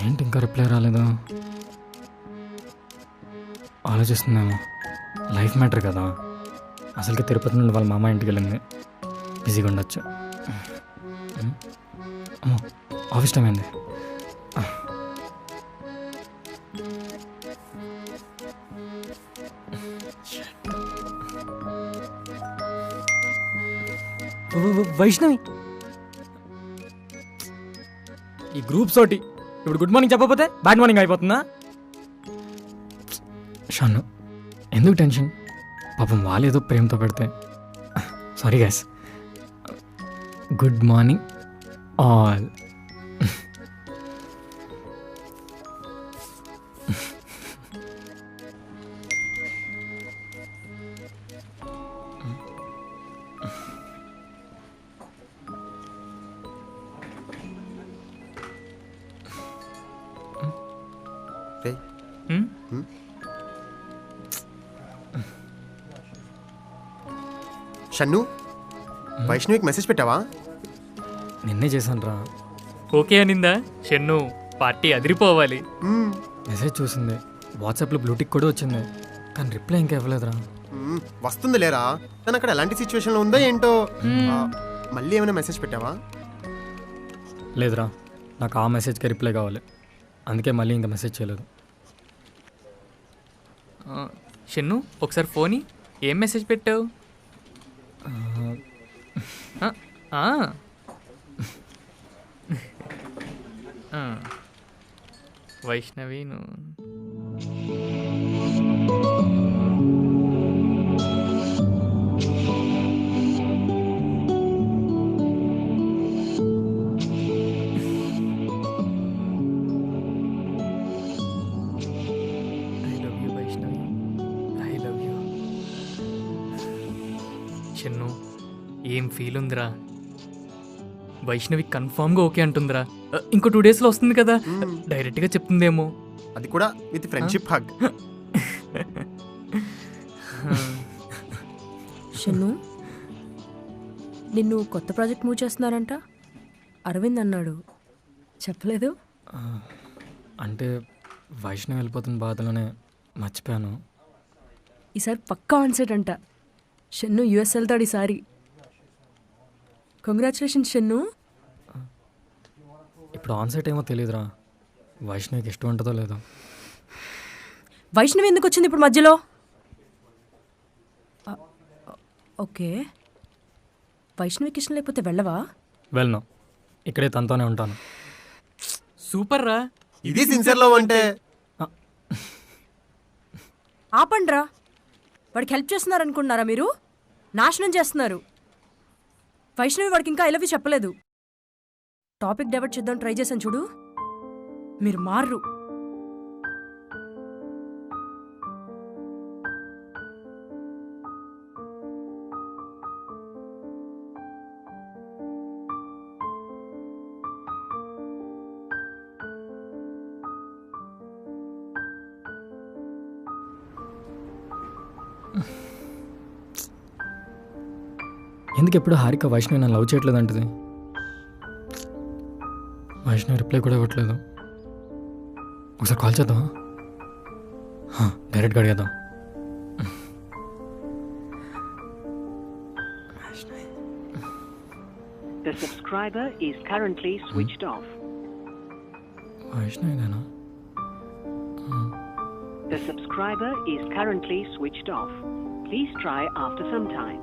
ఏంటి ఇంకా రిప్లై రాలేదు? ఆలోచిస్తున్నాము. లైఫ్ మ్యాటర్ కదా. అసలుకి తిరుపతి నుండి వాళ్ళ మామ ఇంటికి వెళ్ళింది. బిజీగా ఉండొచ్చు. అమ్మో, ఆఫీస్ టైం అయింది. వైష్ణవి, ఈ గ్రూప్స్ ఒకటి ఇప్పుడు గుడ్ మార్నింగ్ చెప్పకపోతే బ్యాడ్ మార్నింగ్ అయిపోతుందా? షన్ను, ఎందుకు టెన్షన్? పాపం వాళ్ళు ఏదో ప్రేమతో పెడితే. Sorry guys. Good morning all. Shannu, వైష్ణవికి మెసేజ్ పెట్టావా? నిన్నే చేశాను రా. ఓకే అనిందా? షన్ను పార్టీ అదిరిపోవాలి. మెసేజ్ చూసింది, వాట్సాప్లో బ్లూటిక్ కూడా వచ్చింది, కానీ రిప్లై ఇంకా ఇవ్వలేదురా. వస్తుంది లేరా, తను అక్కడ ఎలాంటి సిచ్యువేషన్లో ఉందో ఏంటో. మళ్ళీ ఏమైనా మెసేజ్ పెట్టావా? లేదురా, నాకు ఆ మెసేజ్కి రిప్లై కావాలి, అందుకే మళ్ళీ ఇంకా మెసేజ్ చేయలేదు. షన్ను ఒకసారి ఫోన్ ఏం మెసేజ్ పెట్టావు? వైష్ణవిను షన్ను ఏం ఫీల్ ఉందిరా? వైష్ణవి కన్ఫామ్గా ఓకే అంటుందిరా. ఇంకో 2 daysలో వస్తుంది కదా, డైరెక్ట్గా చెప్తుందేమో. అది కూడా విత్ ఫ్రెండ్షిప్ హగ్. షన్ను, నిన్ను కొత్త ప్రాజెక్ట్ మూవ్ చేస్తున్నారంట అరవింద్ అన్నాడు, చెప్పలేదు? అంటే వైష్ణవి వెళ్ళిపోతున్న బాధలోనే మర్చిపోయాను. ఈసారి పక్కా ఆన్సెట్ అంట. షన్ను యుఎస్ వెళ్తాడు ఈసారి. కంగ్రాచులేషన్స్ షన్ను. ఇప్పుడు ఆన్సైట్ ఏమో తెలియదురా, వైష్ణవికి ఇష్టం ఉంటుందో లేదో. వైష్ణవి ఎందుకు వచ్చింది ఇప్పుడు మధ్యలో? ఓకే, వైష్ణవికి ఇష్టం లేకపోతే వెళ్ళవా? వెళ్ళను, ఇక్కడే తనతోనే ఉంటాను. సూపర్ రా. ఇది సిన్సియర్ లవ్ అంటే. ఆపండ్రా, వాడికి హెల్ప్ చేస్తున్నారు అనుకుంటున్నారా మీరు? నాశనం చేస్తున్నారు. వైష్ణవి వాడికి ఇంకా ఐ లవ్ యూ చెప్పలేదు. టాపిక్ డైవర్ట్ చేద్దాం ట్రై చేశాను చూడు, మీరు మార్రు. ఎందుకు ఎప్పుడు హారిక వైష్ణవి నన్ను లవ్ చేయట్లేదు అంటది? వైష్ణవి రిప్లై కూడా ఇవ్వట్లేదు. ఒకసారి కాల్ చేద్దామా? డైరెక్ట్గా అడిగేద్దాం. The subscriber is currently switched off. వైష్ణవిదేనా? The subscriber is currently switched off. Please try after some time.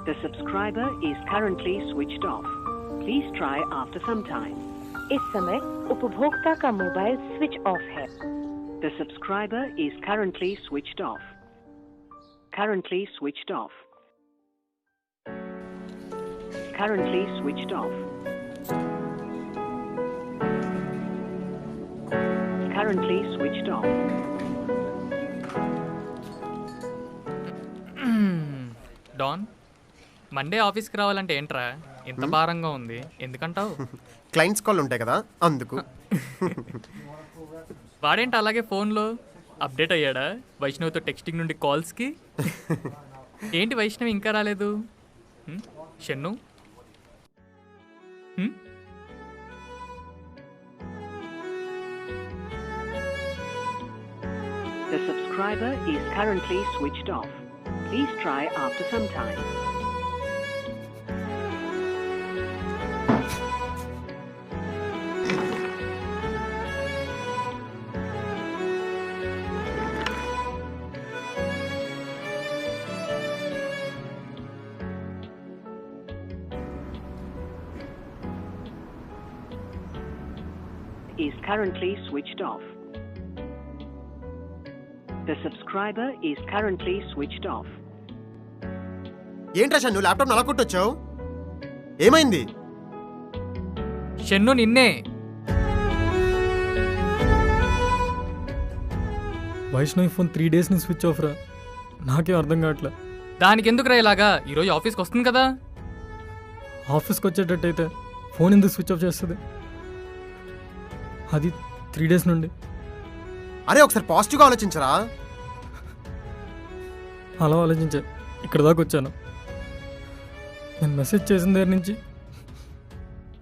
The subscriber is currently switched off. Please try after some time. इस समय उपभोक्ता का मोबाइल स्विच ऑफ है. The subscriber is currently switched off. Currently switched off. Currently switched off. Currently switched off. Don, Monday ఆఫీస్కి రావాలంటే ఏంట్రా? ఇంత భారంగా ఉంది ఎందుకంటావు? క్లయింట్స్ కాల్ ఉంటాయి కదా అందుకు. వాడేంటి అలాగే ఫోన్లో అప్డేట్ అయ్యాడా వైష్ణవితో టెక్స్టింగ్ నుండి కాల్స్కి? ఏంటి వైష్ణవి ఇంకా రాలేదు? Shannu The subscriber is currently switched off. Please try after some time. Is currently switched off. The subscriber is currently switched off. ఏంట్రా షన్ను ల్యాప్టాప్ నలా కొట్టొచ్చావు? ఏమైంది? షన్ను నిన్నే. వైష్ణవి ఫోన్ 3 days నుంచి స్విచ్ ఆఫ్ రా. నాకేం అర్థం కావట్లే. దానికి ఎందుకు రా ఇలాగా? ఈరోజు ఆఫీస్కి వస్తుంది కదా. ఆఫీస్కి వచ్చేటట్టయితే ఫోన్ ఎందుకు స్విచ్ ఆఫ్ చేస్తుంది? అది 3 days నుండి. అరే ఒకసారి పాజిటివ్గా ఆలోచించరా. అలా ఆలోచించే ఇక్కడ దాకా వచ్చాను. నేను మెసేజ్ చేసిన దగ్గర నుంచి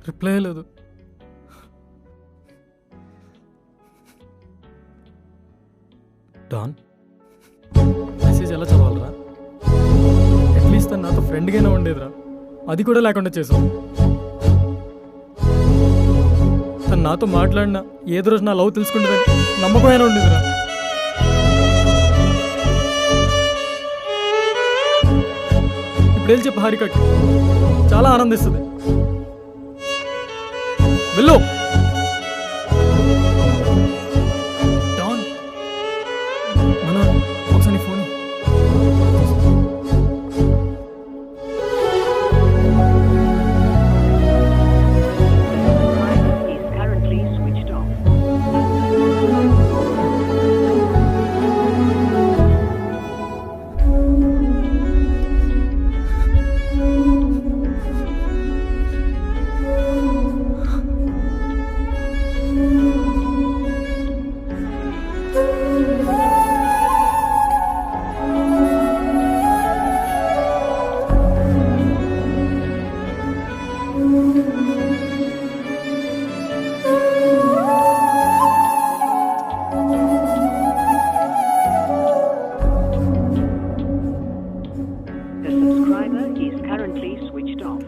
రిప్లై లేదు. డాన్ మెసేజ్ ఎలా చదవాలరా? అట్లీస్ట్ తను నాతో ఫ్రెండ్గానే ఉండేదిరా, అది కూడా లేకుండా చేసావు. తను నాతో మాట్లాడినా ఏదో రోజు నా లవ్ తెలుసుకుంటుందని నమ్మకమైనా ఉండేదిరా. ఇప్పుడు వెళ్ళి చెప్పు హారికకి, చాలా ఆనందిస్తుంది. వెళ్ళు. డాన్ మన ఒకసారి phone Is currently switched off. The subscriber is currently switched off.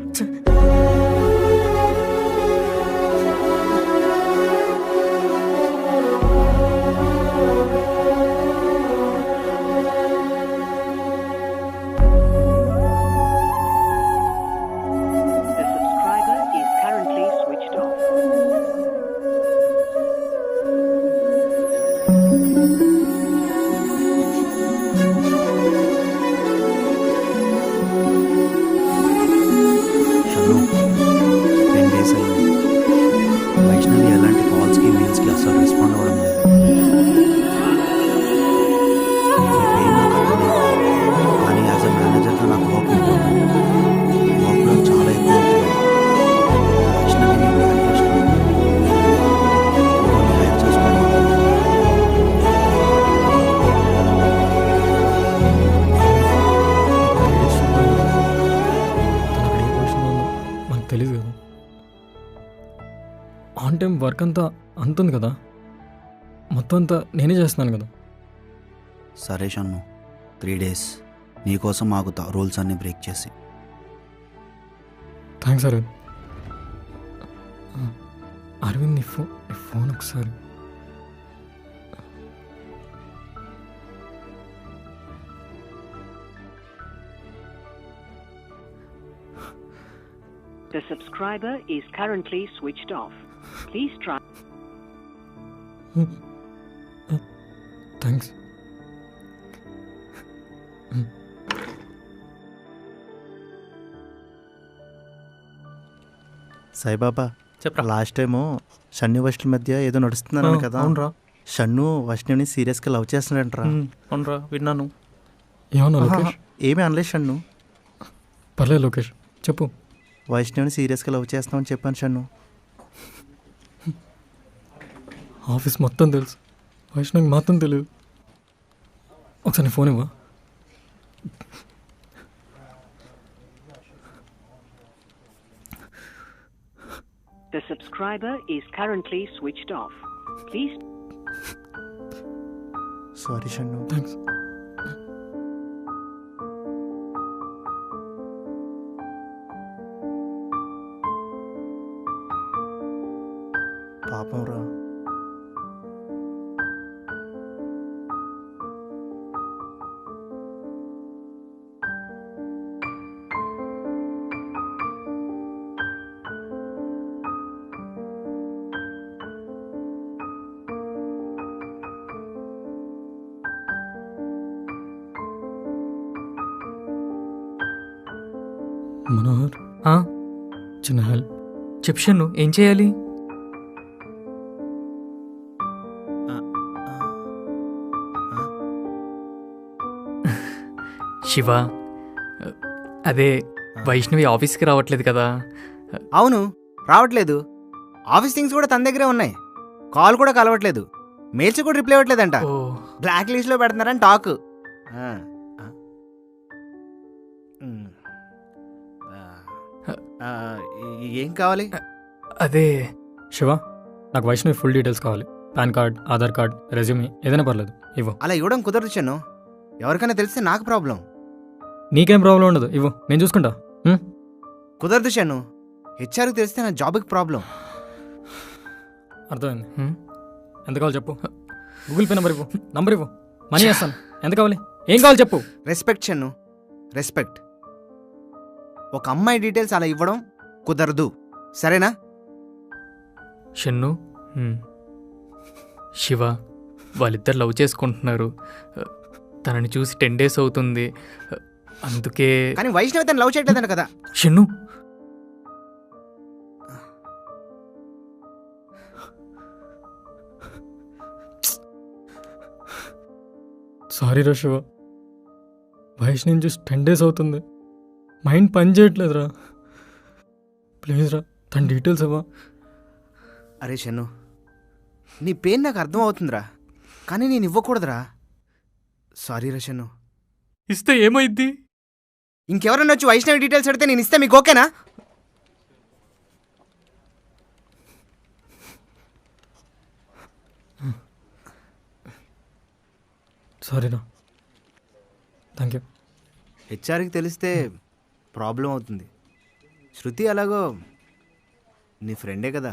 The subscriber is currently switched off. Shannu 10 days అయింది. వైష్ణవి ఎలాంటి కాల్స్కి మెయిల్స్కి అసలు రెస్పాండ్ అవ్వడం లేదు. ఈ పెయిన్ నాకు అర్థమైంది, కానీ యాజ్ అ మేనేజర్గా నాకు వర్క్ ఉంటుంది. వర్క్ లోడ్ చాలా ఎక్కువ అవుతుంది. వైష్ణవిని వాల్యుయేషన్ హైర్ చేసుకోవాలి. మనకు తెలియదు కదా. ఆన్ టైం వర్క్ అంతా అంతుంది కదా, మొత్తం అంతా నేనే చేస్తున్నాను కదా. సరే షన్ను, 3 days నీకోసం ఆగుతా, రూల్స్ అన్నీ బ్రేక్ చేసి. థ్యాంక్స్ అరవింద్. అరవింద్ నీ ఫోన్ ఒకసారి. The subscriber is currently switched off. Please try. Thanks. Saibaba చెప్పరా. లాస్ట్ టైము షన్ను వైష్ణవి మధ్య ఏదో నడుస్తున్నాను కదా. అవునరా. షన్ను వైష్ణవిని సీరియస్గా లవ్ చేస్తున్నాడంటరా. అవునరా విన్నాను. ఏమన్నా లోకేష్? ఏమీ అనలేదు షన్ను. పర్లేదు లోకేష్ చెప్పు. వైష్ణవిని సీరియస్గా లవ్ చేస్తామని చెప్పాను షన్ను. ఆఫీస్ మొత్తం తెలుసు, వైష్ణవికి మాత్రం తెలియదు. ఒకసారి నీ ఫోన్ ఇవ్వ. The subscriber is currently switched off. Please sorry Shannu. Thanks. పాపం రా. మనోహర్, ఆ, చిన్న హెల్ప్. చెప్పు షన్ను, ఏం చేయాలి? శివ, అదే వైష్ణవి ఆఫీస్కి రావట్లేదు కదా. అవును, రావట్లేదు. ఆఫీస్ థింగ్స్ కూడా తన దగ్గరే ఉన్నాయి. కాల్ కూడా కలవట్లేదు. మెయిల్స్ కూడా రిప్లై అవ్వట్లేదంట. ఓ, బ్లాక్ లిస్ట్లో పెడుతున్నారని టాక్. ఏం కావాలి? అదే శివ, నాకు వైష్ణవి ఫుల్ డీటెయిల్స్ కావాలి. Pan card, Aadhaar card, resume ఏదైనా పర్లేదు, ఇవ్వు. అలా ఇవ్వడం కుదరదు చెన్ను. ఎవరికైనా తెలిస్తే నాకు ప్రాబ్లం. నీకేం ప్రాబ్లం ఉండదు, ఇవ్వు, నేను చూసుకుంటా. కుదరదు చెన్ను. హెచ్ఆర్కి తెలిస్తే నా జాబ్కి ప్రాబ్లం. అర్థమైంది. హ్మ్? ఎంత కావాలి చెప్పు. గూగుల్ పే నెంబర్ ఇవ్వు, నంబర్ ఇవ్వు, మనీ వేస్తాను. ఎంత కావాలి, ఏం కావాలి చెప్పు. Respect Chennu, respect. ఒక అమ్మాయి డీటెయిల్స్ అలా ఇవ్వడం కుదరదు, సరేనా? షన్ను, శివ వాళ్ళిద్దరు లవ్ చేసుకుంటున్నారు. తనని చూసి 10 days అవుతుంది. అందుకే కానీ వైష్ణవి తను లవ్ చేయట్లేదన్న కదా. షన్ను, సారీ రా శివ, వైష్ణవిని చూసి 10 days అవుతుంది. మైండ్ పని చేయట్లేదురా. ప్లీజ్ రా, తన డీటెయిల్స్ ఇవ్వ. అరే షన్ను, నీ పెయిన్ నాకు అర్థం అవుతుందిరా, కానీ నేను ఇవ్వకూడదురా. సారీ రా షన్ను. ఇస్తే ఏమైద్ది? ఇంకెవరన్నా వచ్చి వైష్ణవి డీటెయిల్స్ అడిగితే నేను ఇస్తే మీకు ఓకేనా? సారీ రా, థ్యాంక్ యూ. హెచ్ఆర్కి తెలిస్తే ప్రాబ్లం అవుతుంది. శృతి అలాగో నీ ఫ్రెండే కదా.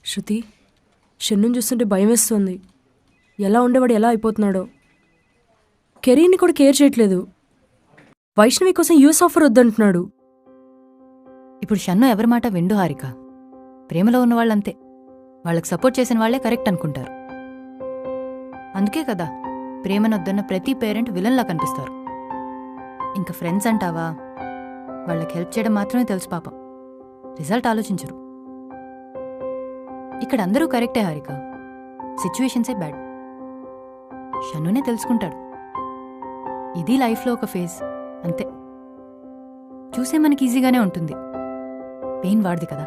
శృతి, షన్నుని చూస్తుంటే భయం వేస్తుంది. ఎలా ఉండేవాడు ఎలా అయిపోతున్నాడో. కెరీర్ని కూడా కేర్ చేయట్లేదు. వైష్ణవి కోసం యూఎస్ ఆఫర్ వద్దంటున్నాడు. ఇప్పుడు షన్ను ఎవరి మాట విండు హారిక. ప్రేమలో ఉన్న వాళ్ళంతే, వాళ్ళకి సపోర్ట్ చేసిన వాళ్లే కరెక్ట్ అనుకుంటారు. అందుకే కదా ప్రేమనొద్దన్న ప్రతి పేరెంట్ విలన్లా కనిపిస్తారు. ఇంకా ఫ్రెండ్స్ అంటావా, వాళ్ళకి హెల్ప్ చేయడం మాత్రమే తెలుసు పాపం, రిజల్ట్ ఆలోచించరు. ఇక్కడ అందరూ కరెక్టే హారిక, సిచ్యువేషన్సే బ్యాడ్. షన్నునే తెలుసుకుంటాడు. ఇది లైఫ్లో ఒక ఫేజ్, అంతే. చూసే మనకి ఈజీగానే ఉంటుంది, పెయిన్ వాడిది కదా.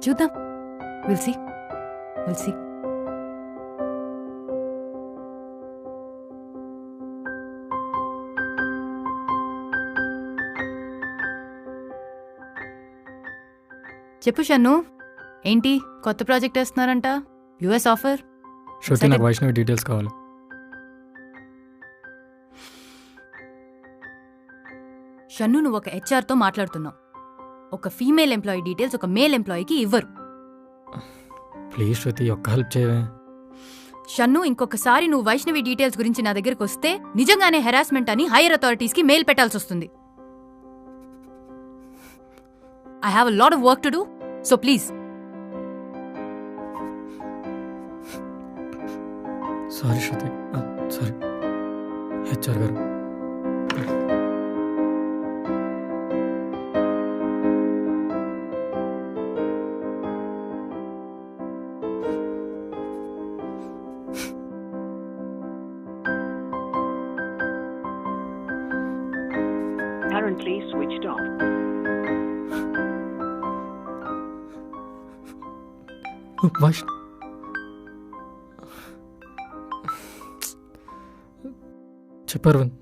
చూద్దాం, విల్ సీ. చెప్పు షన్ను, ఏంటి కొత్త ప్రాజెక్ట్ వేస్తున్నారంట? US offer. శృతి, నాకు వైష్ణవి డీటెయిల్స్ కావాలి. షన్ను, నువ్వు ఒక హెచ్ఆర్తో మాట్లాడుతున్నావు. ఒక ఫీమేల్ ఎంప్లాయీ డీటెయిల్స్ ఒక మేల్ ఎంప్లాయీకి ఇవ్వరు. ప్లీజ్ శృతి, ఒక్క హెల్ప్ చేయవే. షన్ను, ఇంకొకసారి నువ్వు వైష్ణవి డీటెయిల్స్ గురించి నా దగ్గరకు వస్తే నిజంగానే హెరాస్మెంట్ అని హైయర్ అథారిటీస్కి మెయిల్ పెట్టాల్సి వస్తుంది. I have a lot of work to do, so please. Sorry Shruti, sorry. HR గారు, currently switched off. వైష్ణవ్ చెప్పు అరవింద్.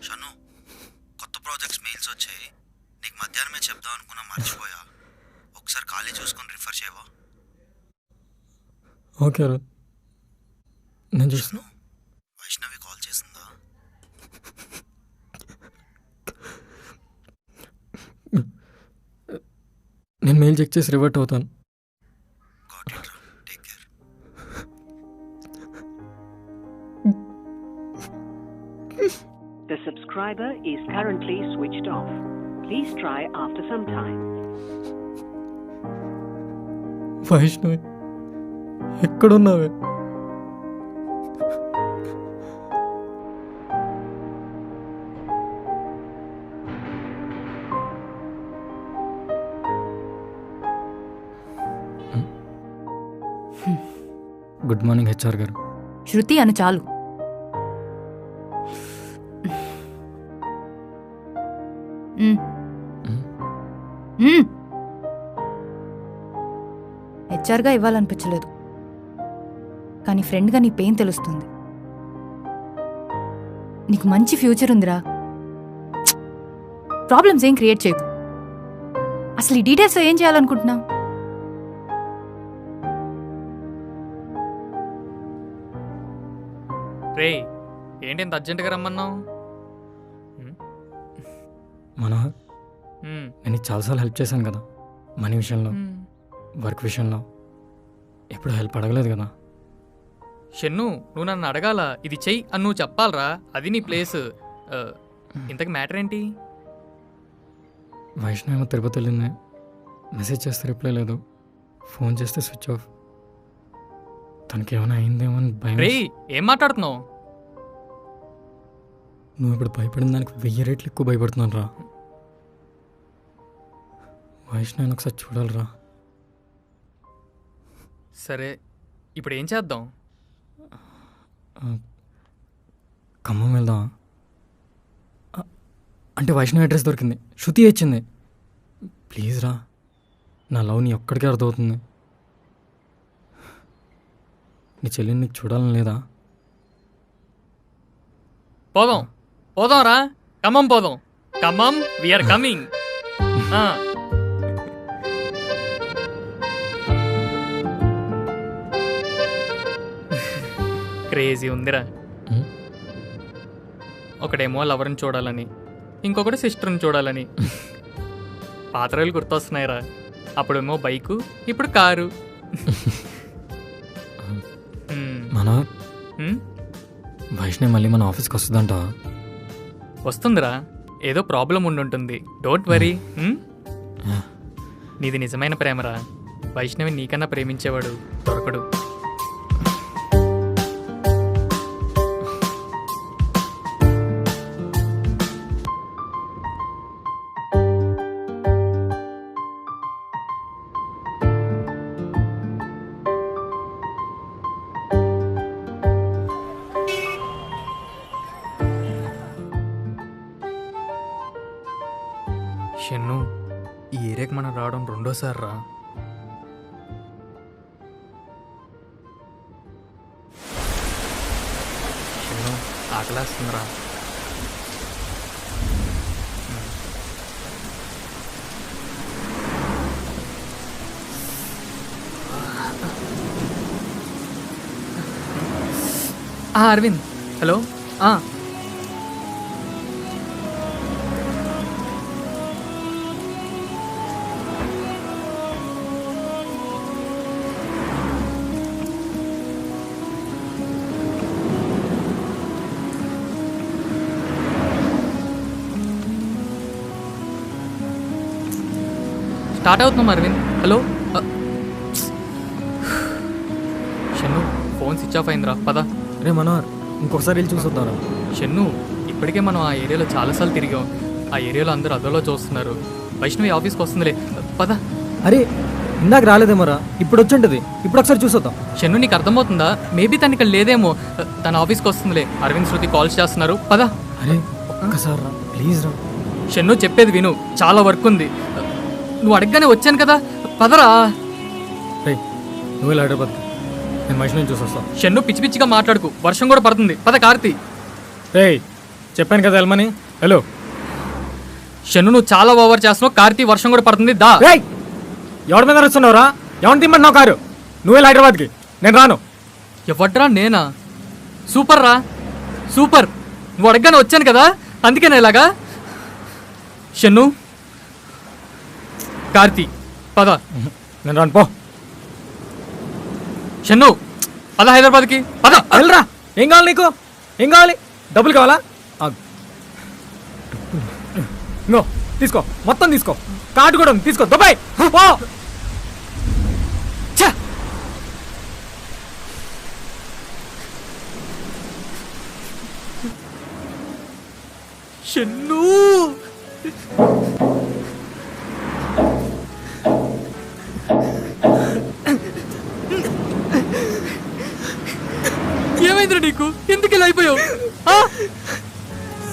షన్ను, కొత్త ప్రాజెక్ట్స్ మెయిల్స్ వచ్చాయి. నీకు మధ్యాహ్నమే చెప్దాం అనుకున్నా, మర్చిపోయా. ఒకసారి ఖాళీ చూసుకొని రిఫర్ చేయవా? ఓకే అరవింద్, నేను చూస్తున్నా. వైష్ణవి కాల్ చేసిందా? నేను మెయిల్ చెక్ చేసి రివర్ట్ అవుతాను. గాట్ ఇట్ రా, take care. The subscriber is currently switched off. Please try after some time. Vaishnavi ఎక్కడున్నావే? గుడ్ మార్నింగ్ హెచ్ఆర్ గారు. శృతి అను చాలు. హెచ్ఆర్గా ఇవ్వాలనిపించలేదు, కానీ ఫ్రెండ్గా నీ పెయిన్ తెలుస్తుంది. నీకు మంచి ఫ్యూచర్ ఉందిరా. ప్రాబ్లమ్స్ ఏం క్రియేట్ చేయకు. అసలు ఈ డీటెయిల్స్ ఏం చేయాలనుకుంటున్నావు? రే ఏంటి ఇంత అర్జెంటుగా రమ్మన్నావు? మనోహర్, నేను నీకు చాలాసార్లు హెల్ప్ చేశాను కదా, మనీ విషయంలో, వర్క్ విషయంలో. ఎప్పుడు హెల్ప్ అడగలేదు కదా. షన్ను, నువ్వు నన్ను అడగాల, ఇది చెయ్యి అని నువ్వు చెప్పాలరా. అది నీ ప్లేస్. ఇంతకు మ్యాటర్ ఏంటి? వైష్ణవ్ ఏమో తిరుపతి వెళ్ళింది. మెసేజ్ చేస్తే రిప్లై లేదు, ఫోన్ చేస్తే స్విచ్ ఆఫ్. తనకి ఏమైనా అయిందేమో అని భయం. రే ఏం మాట్లాడుతున్నావు? నువ్వు ఇప్పుడు భయపడిన దానికి 1000 రెట్లు ఎక్కువ భయపడుతున్నాను రా. వైష్ణవ్ ఒకసారి చూడాలిరా. సరే, ఇప్పుడు ఏం చేద్దాం? ఖమ్మం వెళ్దాం. అంటే వైష్ణవ్ అడ్రస్ దొరికింది, శృతి ఇచ్చింది. ప్లీజ్ రా, నా లవ్ నీ ఒక్కడికే అర్థమవుతుంది. నీ చెల్లిని నీకు చూడాలని లేదా? పోదాం పోదాం రా, ఖమ్మం పోదాం. Khammam, we are coming. క్రేజీ ఉందిరా. ఒకడేమో లవర్ని చూడాలని, ఇంకొకటి సిస్టర్ని చూడాలని. పాత రోజులు గుర్తొస్తున్నాయిరా. అప్పుడేమో బైకు, ఇప్పుడు కారు. మనోహర్, వైష్ణవ్ మళ్ళీ మన ఆఫీస్కి వస్తుందంట. వస్తుందిరా, ఏదో ప్రాబ్లం ఉండుంటుంది. Don't worry. నీది నిజమైన ప్రేమరా. వైష్ణవి నీకన్నా ప్రేమించేవాడు దొరకడు. షన్ను, ఈ ఏరియాకి మనం రావడం రెండోసారి రా. షన్ను, ఆకలేస్తుందిరా. అరవింద్, హలో. స్టార్ట్ అవుతున్నాం Aravind. Hello. Shannu, phone switch off అయిందిరా. పద. రే మనోహర్, ఇంకొకసారి వెళ్ళి చూసొద్దారా. షన్ను, ఇప్పటికే మనం ఆ ఏరియాలో చాలాసార్లు తిరిగాం. ఆ ఏరియాలో అందరూ అదోలో చూస్తున్నారు. వైష్ణవి ఆఫీస్కి వస్తుందిలే, పద. అరే ఇందాక రాలేదేమోరా, ఇప్పుడు వచ్చి ఉంటుంది. ఇప్పుడు ఒకసారి చూసొద్దాం. షన్ను, నీకు అర్థమవుతుందా? మేబీ తను ఇక్కడ లేదేమో. తన ఆఫీస్కి వస్తుందిలే. అరవింద్, శృతి కాల్స్ చేస్తున్నారు, పద. అరే ఒక్కసారి రా ప్లీజ్ రా. షన్ను చెప్పేది విను, చాలా వర్క్ ఉంది. నువ్వు అడగగానే వచ్చాను కదా, పదరా. రే నువ్వు ఇలా హైదరాబాద్కి, నేను వైష్ణవిని చూసి వస్తాను. షన్ను పిచ్చి పిచ్చిగా మాట్లాడుకు, వర్షం కూడా పడుతుంది. పద కార్తీ. రే చెప్పాను కదా వెళ్ళమని. హలో షన్ను నువ్వు చాలా ఓవర్ చేస్తున్నావు. కార్తీ వర్షం కూడా పడుతుంది, దా. రే ఎవరి మీద వస్తున్నావురా? ఎవరిని తిమ్మన్నావు కారు? నువ్వు ఇలా హైదరాబాద్కి, నేను రాను. ఎవడ్రా నేనా? సూపర్ రా సూపర్. నువ్వు అడగగానే వచ్చాను కదా, అందుకేనా ఇలాగా. షన్ను కార్తీ పద. నేను రాను పో. షన్ను పద హైదరాబాద్కి, పద. వెళ్ళరా. ఏం కావాలి నీకు? ఏం కావాలి? డబ్బులు కావాలా? నో తీసుకో, మొత్తం తీసుకో. కార్డు కూడా ఉంది, తీసుకో. దుబాయ్ పో. ఛ! షన్ను ఏమైందిరా నీకు? ఎందుకు ఇలా అయిపోయావు?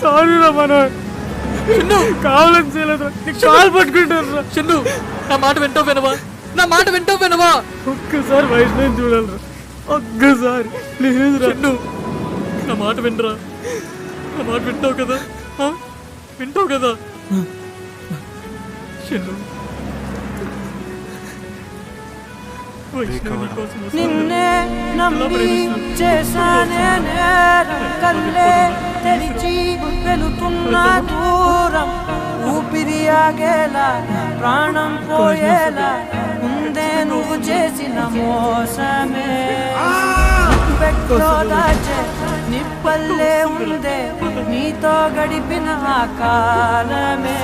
సారీ రా మనోహర్, షన్ను కావాలని చేయలేదు. నీకు కాలు పట్టుకుంటాను. షన్ను నా మాట వింటావు వినవా? నా మాట వింటావు వినవా? ఒక్కసారి వైష్ణవి చూడాలరా, ఒక్కసారి ప్లీజ్ రా. షన్ను నా మాట వినరా, నా మాట వింటావు కదా, వింటావు కదా? షన్ను నిన్నే నమ్మి చేశానే నేరం, కళ్ళే తెరిచి వెళుతున్న దూరం, ఊపిరి ఆగేలా ప్రాణం పోయేలా ముందే నువ్వు చేసిన మోసమే. పెట్లో దాచే నిప్పల్లే ఉందే నీతో గడిపిన ఆ కాలమే.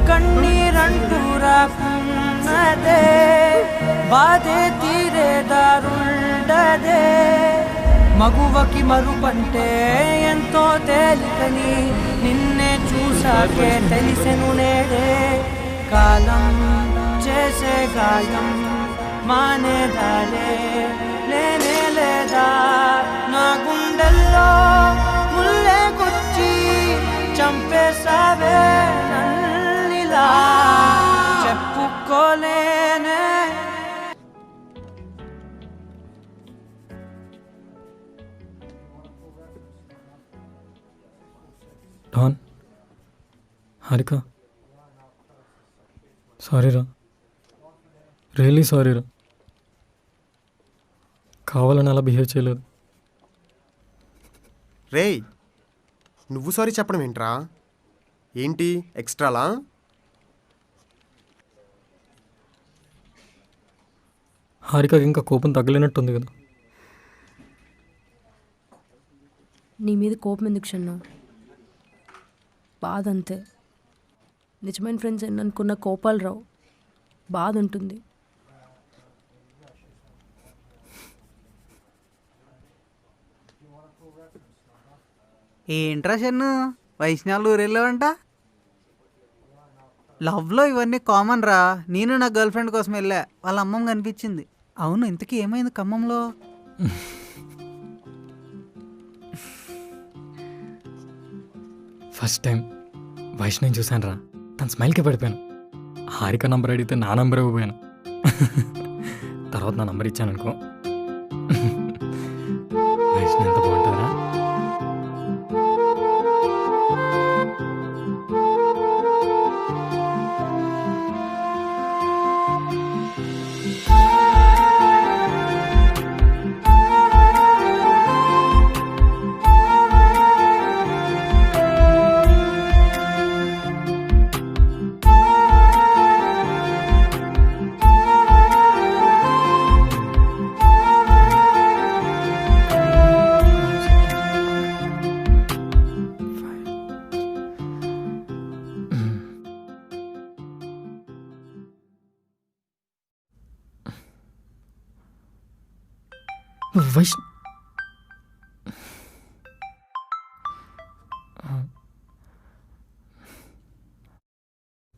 కన్నీరంటూ రాకున్నదే, బాధే తీరే దారుండదే. మగువకి మరుపంటే ఎంతో తేలికని నిన్నే చూసాకే తెలిసెను నేడే. కాలం చేసే గాయం మానేదాలే లేనే లేదా. నా గుండెల్లో ముల్లే గుచ్చి చంపేసావే నన్నిలా, చెప్పుకోలేనే. డాన్, హారిక, సారీ రా, రియల్లీ సారీ రా. కావాలని అలా బిహేవ్ చేయలేదు. రేయ్ నువ్వు సారీ చెప్పడం ఏంట్రా? ఏంటి ఎక్స్ట్రాలా? హారికకి ఇంకా కోపం తగ్గలేనట్టుంది కదా. నీ మీద కోపం ఎందుకు షన్ను? బాధ అంతే. నిజమైన ఫ్రెండ్స్ అనుకున్న కోపాలు రావు, బాధ ఉంటుంది. ఏంట్రా షన్ను వైష్ణవులు ఊరెళ్ళావంట? లవ్లో ఇవన్నీ కామన్ రా. నేను నా గర్ల్ ఫ్రెండ్ కోసం వెళ్ళా, వాళ్ళ అమ్మమ్మ కనిపించింది. అవును, ఇంతకీ ఏమైంది ఖమ్మంలో? ఫస్ట్ టైం వైష్ణవి చూశాను రా, తన స్మైల్కి పడిపోయాను. హారిక నంబర్ అడిగితే నా నంబర్ ఇవ్వపోయాను. తర్వాత నా నంబర్ ఇచ్చాను అనుకో. వైష్ణవి ఎంత బాగుంటుందా?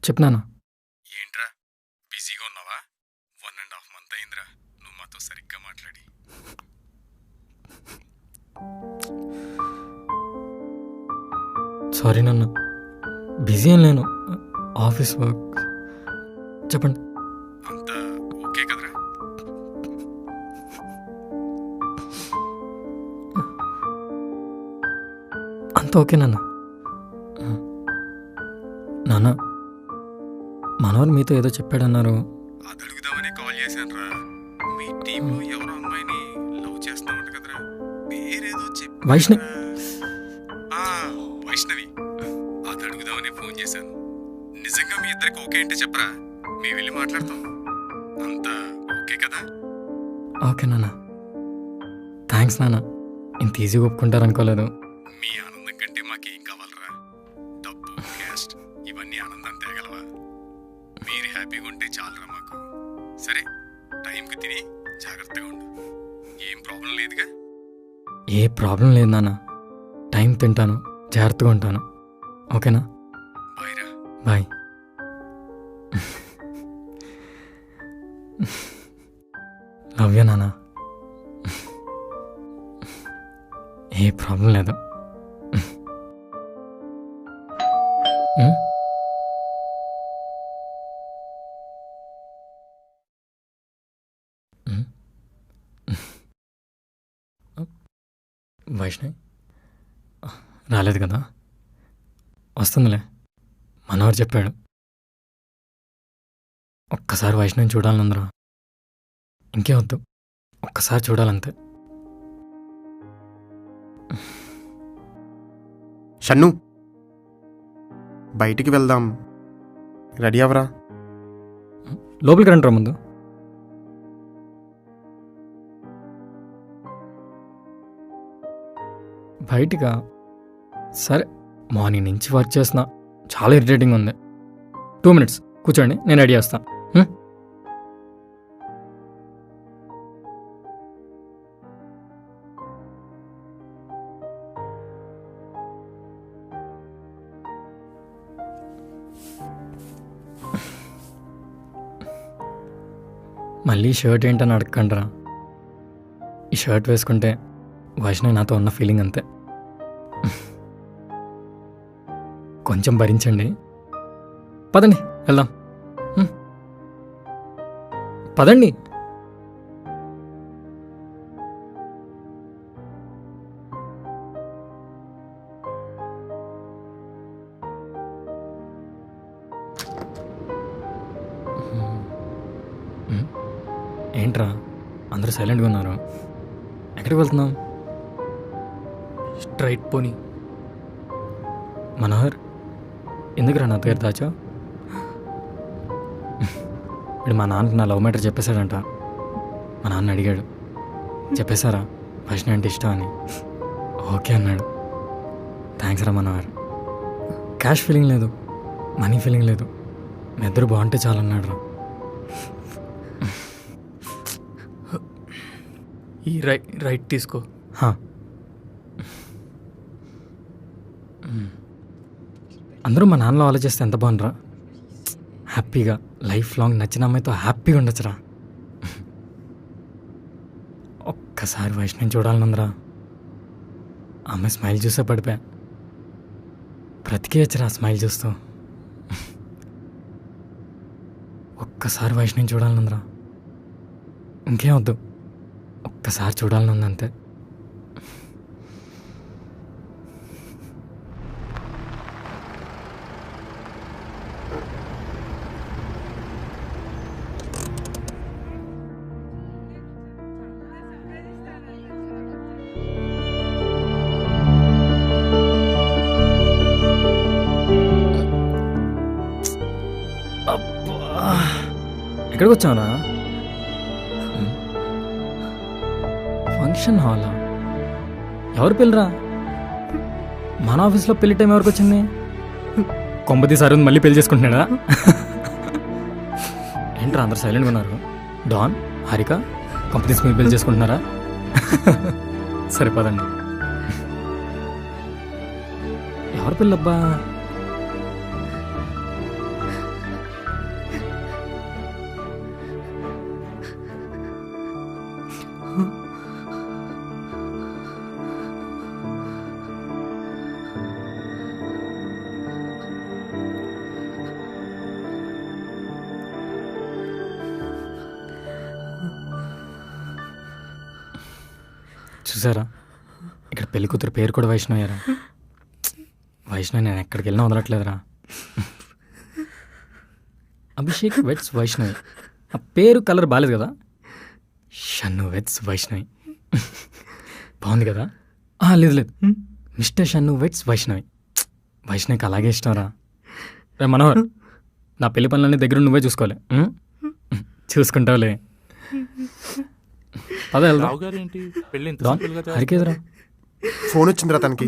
చెప్పినానా? ఏంట్రా బిజీగా ఉన్నావా? 1.5 month అయిందిరా నువ్వు మాతో సరిగ్గా మాట్లాడి. సారీ నాన్న, బిజీ ఏం లేను, ఆఫీస్ వర్క్. చెప్పండి. అంతా ఓకే కదరా? అంత ఓకే నాన్న. నాన్న, మనోహర్ మీతో ఏదో చెప్పాడన్నారు. అది అడుగుదామని కాల్ చేశాను రా. మీ టీంలో ఎవరో అమ్మాయిని లవ్ చేస్తున్నామంట కదరా? పేరేదో చెప్పి వైష్ణవి. వైష్ణవి, అది అడుగుదామని ఫోన్ చేశాను. నిజంగా మీ ఇద్దరికి ఓకే అంటే చెప్పరా, మేము వెళ్ళి మాట్లాడతాం. అంతా ఓకే కదా? ఓకే నాన్న, థ్యాంక్స్ నాన్న. ఇంత ఈజీగా ఒప్పుకుంటారనుకోలేదు. మీ ఆనందం కంటే మాకేం కావాలరా? డబ్బు, క్యాస్ట్ ఇవన్నీ ఆనందం తేగలవా? మీరు హ్యాపీగా ఉంటే చాలరా మాకు. సరే, టైంకి తిని జాగ్రత్తగా ఉండు. ఏం ప్రాబ్లం లేదుగా? ఏ ప్రాబ్లం లేదు నాన్న. టైం తింటాను, జాగ్రత్తగా ఉంటాను. ఓకేనా? బాయ్ రా. బాయ్. లవ్ యూ నాన్న. ఏ ప్రాబ్లం లేదు. వైష్ణవి రాలేదు కదా? వస్తుందిలే, మనోహర్ చెప్పాడు. ఒక్కసారి వైష్ణవిని చూడాలనుందిరా. ఇంకే వద్దు, ఒక్కసారి చూడాలంతే. షన్ను, బయటికి వెళ్దాం, రెడీ అవరా. లోపలికి రండి రా ముందు. బయటిగా? సరే, మార్నింగ్ నుంచి వర్క్ చేస్తున్నా, చాలా ఇరిటేటింగ్ ఉంది. 2 minutes కూర్చోండి, నేను రెడీ చేస్తాను. మళ్ళీ షర్ట్ ఏంటని అడగండిరా. ఈ షర్ట్ వేసుకుంటే వైష్ణవి నాతో ఉన్న ఫీలింగ్ అంతే. కొంచెం భరించండి. పదండి వెళ్దాం. పదండి. ఏంట్రా అందరూ సైలెంట్గా ఉన్నారు? ఎక్కడికి వెళ్తున్నాం? స్ట్రైట్ పోనీ. మనోహర్, ఎందుకురా నా పేరు దాచా? ఇప్పుడు మా నాన్నకి నా లవ్ మ్యాటర్ చెప్పేశాడంట. మా నాన్న అడిగాడు, చెప్పేశారా వైష్ణవి అంటే ఇష్టం అని? ఓకే అన్నాడు. థ్యాంక్స్ రా మనోహర్. క్యాష్ ఫీలింగ్ లేదు, మనీ ఫీలింగ్ లేదు, మీ ఇద్దరు బాగుంటే చాలన్నాడు రా. ఈ రైట్ తీసుకో. అందరూ మా నాన్నలో ఆలోచిస్తే ఎంత బాగుండ్రా. హ్యాపీగా లైఫ్ లాంగ్ నచ్చిన అమ్మాయితో హ్యాపీగా ఉండొచ్చురా. ఒక్కసారి వైష్ణవిని చూడాలనుందిరా. ఆమె స్మైల్ చూసే పడిపోయా. బ్రతికేయచ్చురా స్మైల్ చూస్తూ. ఒక్కసారి వైష్ణవిని చూడాలనుందిరా. ఇంకేం వద్దు, ఒక్కసారి చూడాలనుంది అంతే. ఎక్కడికి వచ్చావునా? ఫంక్షన్ హాలా? ఎవరు పెళ్ళిరా? మన ఆఫీస్లో పెళ్లి టైం ఎవరికి వచ్చింది? కొంపతి సార్ మళ్ళీ పెళ్లి చేసుకుంటున్నాడా? ఏంట్రా అందరు సైలెంట్గా ఉన్నారు? డాన్, హారిక కొంపతీస్ మీరు పెళ్లి చేసుకుంటున్నారా? సరిపోదండి. ఎవరు పెళ్ళబ్బా? చూసారా ఇక్కడ పెళ్లి కూతురు పేరు కూడా వైష్ణవయ్యారా. వైష్ణవి నేను ఎక్కడికి వెళ్ళినా వదలట్లేదురా. అభిషేక్ వెట్స్ వైష్ణవి. ఆ పేరు కలర్ బాగాలేదు కదా. షన్ను వెట్స్ వైష్ణవి బాగుంది కదా. లేదు లేదు, మిస్టర్ షన్ను వెట్స్ వైష్ణవి. వైష్ణవికి అలాగే ఇష్టం రా. రే మనోహర్, నా పెళ్లి పనులన్నీ దగ్గర నువ్వే చూసుకోవాలి. చూసుకుంటావులే. పద వెళ్దాం. హరికేదరా ఫోన్ వచ్చిందిరా తనకి.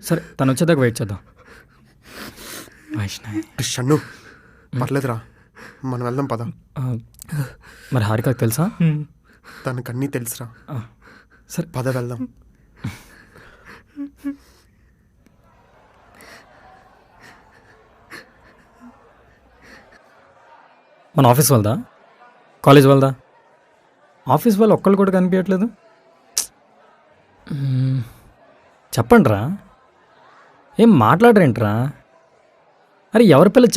సరే తను వచ్చేదాకా వెయిట్ చేద్దాం. వైష్ణవి షన్ను పర్లేదురా, మనం వెళ్దాం పద. మరి హారికకు తెలుసా? తనకు అన్నీ తెలుసురా. సరే పద వెళ్దాం. మన ఆఫీస్ వాళ్ళదా, కాలేజ్ వాళ్ళదా? ఆఫీస్ వాళ్ళు ఒక్కళ్ళు కూడా కనిపించట్లేదు. చెప్పండి రా, ఏం మాట్లాడరేంట్రా? అరే ఎవరి పిల్ల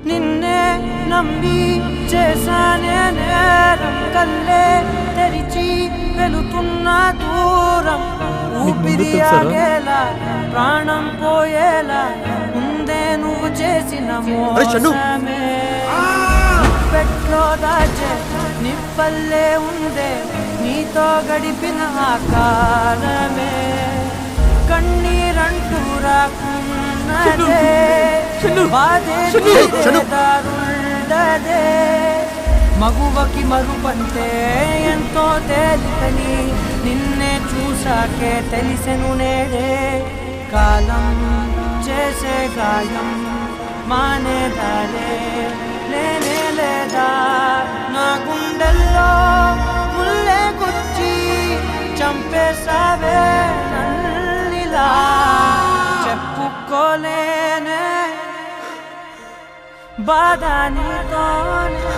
నిన్నే నమ్మి చేశానే నేరం, కల్లే తెరిచి వెళుతున్న దూరం, ఊపిరి ఆగేలా ప్రాణం పోయేలా ముందే నువ్వు చేసిన మోసమే. పెట్లో దాచే నిప్పల్లే ఉందే నీతో గడిపిన ఆకారమే, కన్నీరంటూ రాకున్నదే దారుండదే. మగువకి మరుపంటే ఎంతో తేలికని నిన్నే చూసాకే తెలిసెను నేడే. కాలం చేసే గాయం మానేదారే లేనే లేదా, నా గుండెల్లో ముల్లే గుచ్చి చంపేసావే నన్నిలా. చెప్పుకోలేనే బాధ నీతోనే.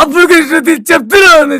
అప్పుడు కృష్ణతి చెప్తున్నా ఉంది.